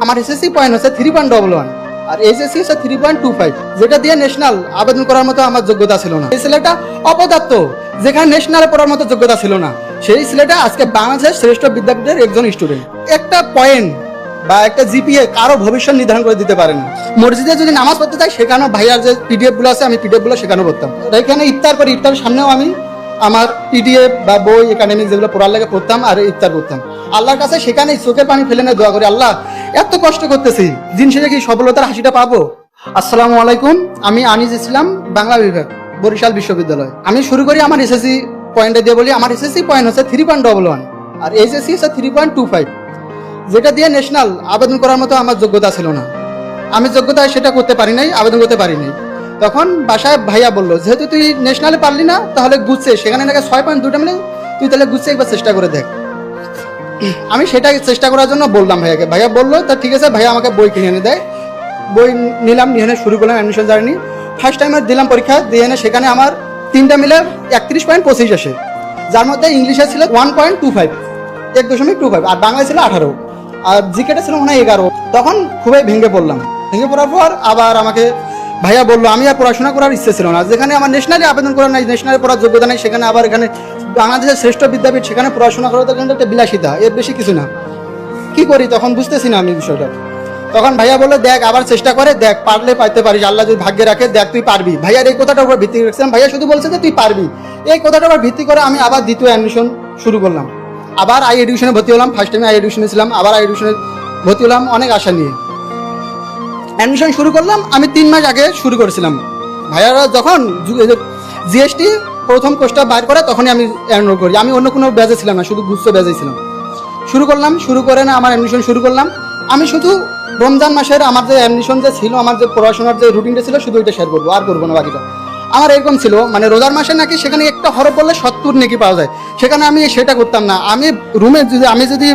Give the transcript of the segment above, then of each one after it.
আমার SSC point হচ্ছে 3.11 আর HSC হচ্ছে 3.25, যেটা দিয়ে ন্যাশনাল আবেদন করার মতো আমার যোগ্যতা ছিল না। এই ছেলেটা অপদার্থ, যেখানে ন্যাশনালে পড়ার মতো যোগ্যতা ছিল না, সেই ছেলেটা আজকে বাংলাদেশের শ্রেষ্ঠ বিদ্যাপীঠের একজন স্টুডেন্ট। একটা পয়েন্ট বা একটা জিপিএ কারো ভবিষ্যৎ নির্ধারণ করে দিতে পারে না। মসজিদে যদি নামাজ পড়তে চাই, সেখানেও ভাইয়ার যে পিডিএফ গুলো আছে, আমি পিডিএফ গুলো সেখানেও পড়তাম। এখানে ইফতার করি, ইফতারের সামনেও আমি আমার পিডিএফ বা বই একাডেমিক যেগুলো পড়ার লাগে পড়তাম আর ইফতার করতাম। আল্লাহর কাছে সেখানে চোখের পানি ফেলে না দোয়া করি, আল্লাহ এত কষ্ট করতেছি, দিন শেষে কি সফলতার হাসিটা পাবো? আসসালামু আলাইকুম, আমি আনিস ইসলাম, বাংলা বিভাগ, বরিশাল বিশ্ববিদ্যালয়। আমি শুরু করি আমার এসএসসি পয়েন্টে দিয়ে বলি। আমার এসএসসি পয়েন্ট হচ্ছে 3.11 আর এইচএসসি হচ্ছে 3.25, যেটা দিয়ে ন্যাশনাল আবেদন করার মতো আমার যোগ্যতা ছিল না। আমি যোগ্যতায় সেটা করতে পারি নাই, আবেদন করতে পারি নাই। তখন বাসায় ভাইয়া বললো, যেহেতু তুই ন্যাশনালে পারলি না, তাহলে গুচ্ছে সেখানে নাকি 6.2টা মিলে তুই তাহলে গুচ্ছে একবার চেষ্টা করে দেখ। আমি সেটা চেষ্টা করার জন্য বললাম ভাইয়াকে। ভাইয়া বললো তা ঠিক আছে। ভাইয়া আমাকে বই কিনে এনে দেয়, বই নিলাম, নিয়ে শুরু করলাম অ্যাডমিশন জার্নি। ফার্স্ট টাইমে দিলাম পরীক্ষা, দিয়ে এনে সেখানে আমার 3টা মিলে 31.25 আসে, যার মধ্যে ইংলিশে ছিল 1.25, 1.25, আর বাংলায় ছিল 18, আর জিকেটা ছিল মনে হয় 11। তখন খুবই ভেঙে পড়লাম। ভেঙে পড়ার পর আবার আমাকে ভাইয়া বললো, আমি আর পড়াশোনা করার ইচ্ছে ছিল না, যেখানে আমার ন্যাশনালি আবেদন করার নাই, ন্যাশনালি পড়ার যোগ্যতা নেই, সেখানে আবার এখানে বাংলাদেশের শ্রেষ্ঠ বিদ্যাপীঠ, সেখানে পড়াশোনা করা তো কিন্তু একটা বিলাসিতা, এর বেশি কিছু না। কি করি তখন বুঝতেছি না আমি বিষয়টা। তখন ভাইয়া বললো, দেখ আবার চেষ্টা করে দেখ, পারলে পাইতে পারিস, আল্লাহ যদি ভাগ্যে রাখে, দেখ তুই পারবি। ভাইয়ার এই কথাটার উপর ভিত্তি রেখেছিলাম। ভাইয়া শুধু বলছে যে তুই পারবি, এই কথাটার উপর ভিত্তি করে আমি আবার দ্বিতীয় অ্যাডমিশন শুরু করলাম। আবার আই এডুকেশনে ভর্তি হলাম। ফার্স্ট টাইমে আই এডুকেশনে ছিলাম, আবার আই এডুকেশনে ভর্তি হলাম অনেক আশা নিয়ে। অ্যাডমিশন শুরু করলাম আমি 3 মাস আগে শুরু করেছিলাম। ভাইয়ারা যখন জিএসটি প্রথম কোর্সটা বাইর করে, তখনই আমি এনরোল করি। আমি অন্য কোনো ব্যাচে ছিলাম না, শুধু গুচ্ছ ব্যাচে ছিলাম। শুরু করলাম, শুরু করে না আমার অ্যাডমিশন শুরু করলাম। আমি শুধু রমজান মাসের আমার যে অ্যাডমিশন যে ছিল, আমার যে পড়াশোনার যে রুটিনটা ছিল, শুধু ওইটা শেয়ার করবো, আর করবো না বাকিটা। আমার এরকম ছিল, মানে রোজার মাসে নাকি সেখানে একটা হরফ বললে 70 নেকি পাওয়া যায়, সেখানে আমি সেটা করতাম না। আমি রুমে যদি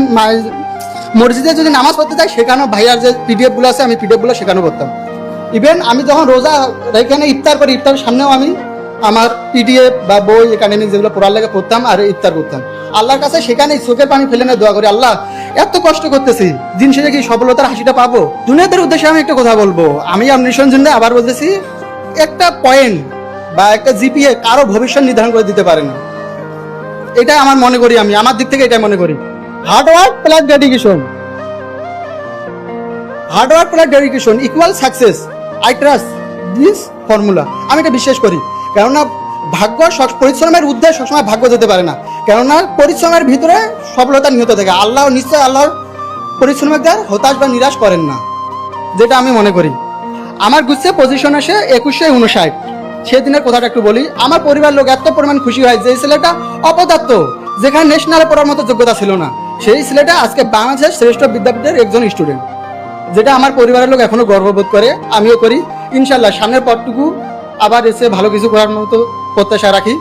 মসজিদে যদি নামাজ পড়তে চাই, সেখানেও ভাইয়ার যে পিডিএফ গুলো আছে, আমি পিডিএফ গুলো সেখানেও পড়তাম। ইভেন আমি যখন রোজা এখানে ইফতার করি, ইফতারের সামনেও আমি আমার পিডিএফ বা বই একাডেমিক যেগুলো পড়ার লাগে পড়তাম আর ইফতার করতাম। আল্লাহর কাছে সেখানে চোখের পানি ফেলে না দোয়া করি, আল্লাহ এত কষ্ট করতেছি, দিন শেষে কি সফলতার হাসিটা পাবো? দুনিয়াদের উদ্দেশ্যে আমি একটা কথা বলবো, আমি অ্যাডমিশন জন্য আবার বলতেছি, একটা পয়েন্ট বা একটা জিপিএ কারো ভবিষ্যৎ নির্ধারণ করে দিতে পারে না। এটা আমার মনে করি, আমি আমার দিক থেকে এটা মনে করি। Hard work plus dedication, hard work plus dedication equal success. I trust this formula. আমি এটা বিশ্বাস করি, কেননা ভাগ্য, পরিশ্রমের ঊর্ধ্বে সবসময় ভাগ্য যেতে পারে না, কেননা পরিশ্রমের ভিতরে সফলতা নিহত থাকে। আল্লাহ নিশ্চয় আল্লাহর পরিশ্রমের দ্বার হতাশ বা নিরাশ করেন না, যেটা আমি মনে করি। আমার গুচ্ছে পজিশন আসে 2159। সেদিনের কথাটা একটু বলি। আমার পরিবার লোক এত পরিমাণ খুশি হয় যে ছেলেটা অপদার্থ, যেখানে ন্যাশনালে পড়ার মতো যোগ্যতা ছিল না, সেই ছেলেটা আজকে বাংলাদেশের শ্রেষ্ঠ বিদ্যাপীঠের একজন স্টুডেন্ট, যেটা আমার পরিবারের লোক এখনো গর্ববোধ করে, আমিও করি। ইনশাল্লাহ সামনের পরটুকু আবার এসে ভালো কিছু করার মতো প্রত্যাশা রাখি।